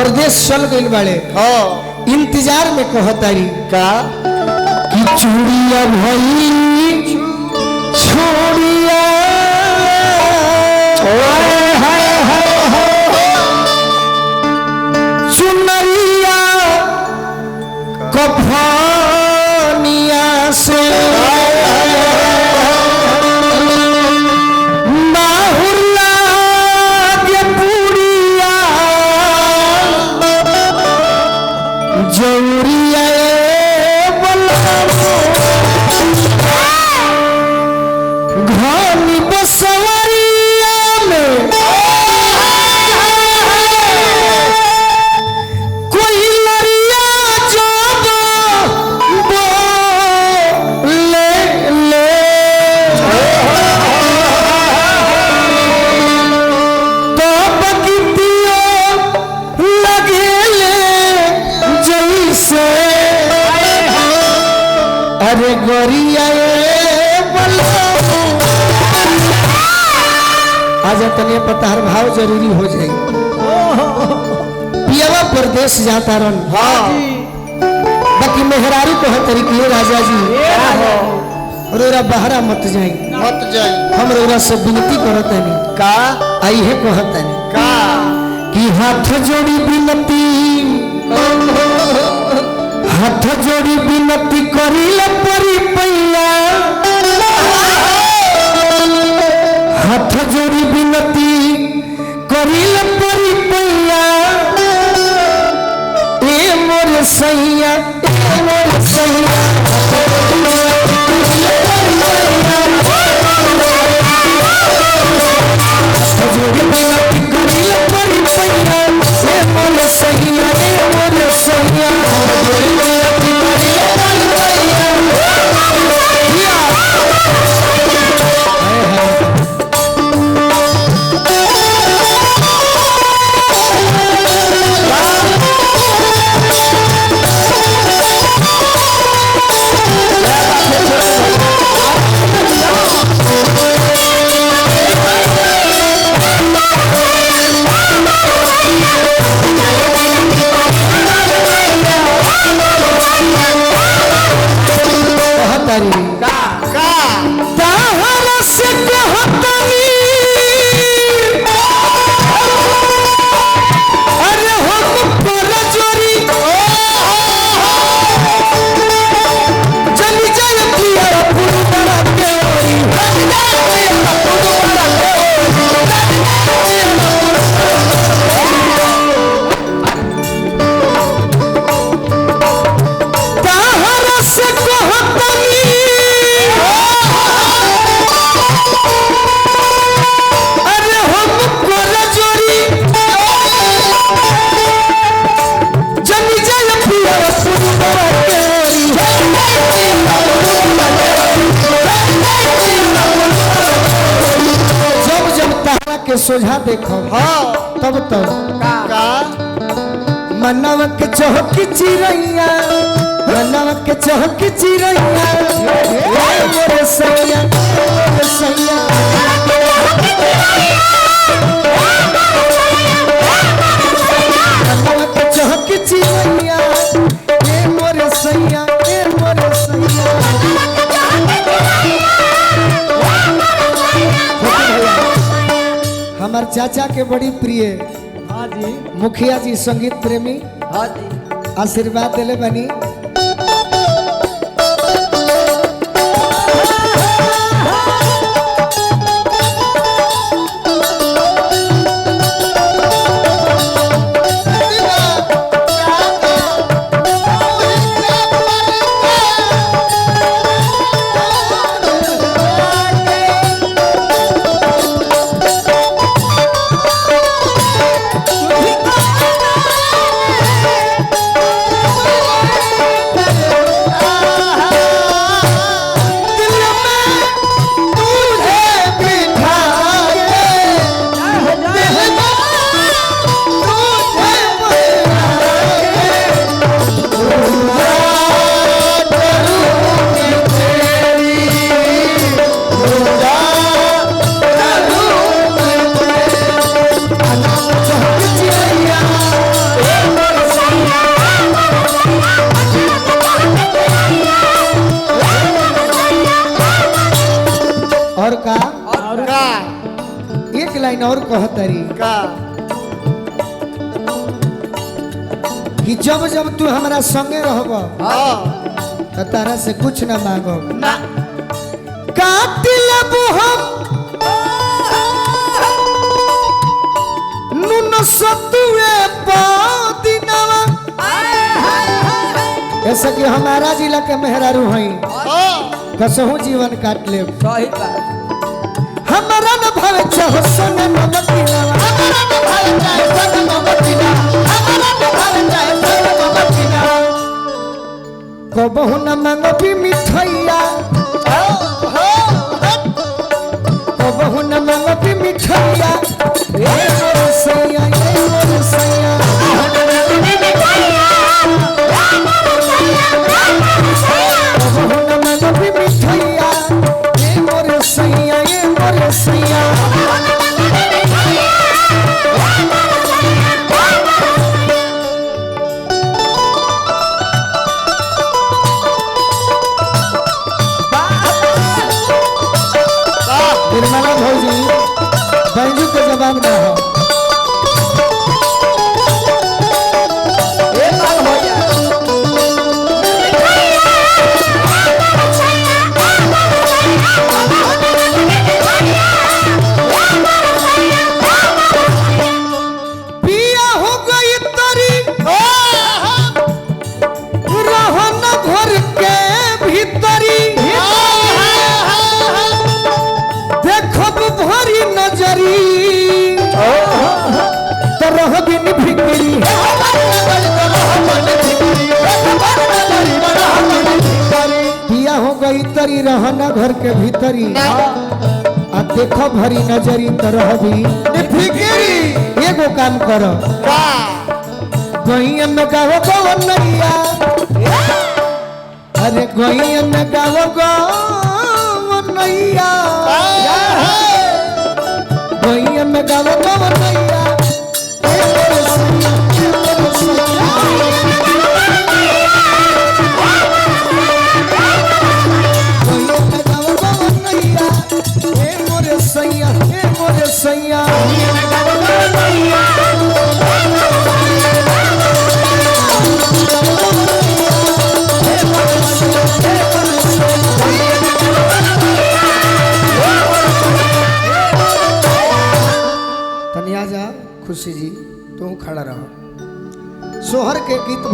परदेश चल गई बाड़े इंतजार में कहतारी का कि चूड़िया भई छोड़िया चुनरिया कफनिया से अरे गोरिया आज तनिया पतार भाव जरूरी हो जाए पियावा परदेश जाता रन बाकी मेहरारू को तरीके राजा जी रोरा बहरा मत जाई हम रोरा से विनती करत नहीं का आई है कहत नहीं का कि हाथ जोड़ी विनती हाथ जोड़ी विनती करिले परी पैया हाथ जोड़ी विनती करिले परी पैया ए मोर सैया ए मोर सैया हाथ जोड़ी विनती करिले परी पैया ए मोर सैया ए मोर सैया सोझा देखो तब तब मनव के चौकी चिरैया मनव के चौकी चिरैया मोरे सैया मोरे सैया मनव के चौकी चिरैया ए मोरे सैया ए मोरे सैया हमार चाचा के बड़ी प्रिय हाँ जी मुखिया जी संगीत प्रेमी हाँ जी आशीर्वाद दिले बनी लाइन और कहतरी का कि जब जब तू हमारा संगे रहब हाँ तो तारा से कुछ ना मांगब ना काट लेबू हम नुन सतुए पादिनवा ऐसा कि हमारा जिला के मेहरारू हई हाँ कसहू जीवन काट ले सही बात हमारा न भावे चाहो सोना नमकीनवा हमारा न भावे चाहे सोना नमकीना हमारा न भावे चाहे सोना नमकीना कबहू न मांगबी मिठाइया कबहू न मांगबी मिठाइया ए मोर सैया ए मोर सैया कबहू न मांगबी मिठाइया ए मोर सैया ए मोर सैया निर्मला भौजी बैंजू के जवाब ना हो एक बार हो जाए पिया हो गई तरी रहन घर के भीतरी देखब भरी नजरी तो रहबिन भिकरी पिया हो गई तरी रहना घर के भीतरी आ देखो भरी नजरी तो रहबी फिकिरी एगो काम करो का गैया में गावो गवनैया अरे गैया में गावो गवनैया गैया में गावो गवनैया ए मोर सैया ए मोर सैया गैया में गावो गवनैया ए मोर सैया ए मोर सैया तनिया जा खुशी जी तू खड़ा रहो सोहर के गीत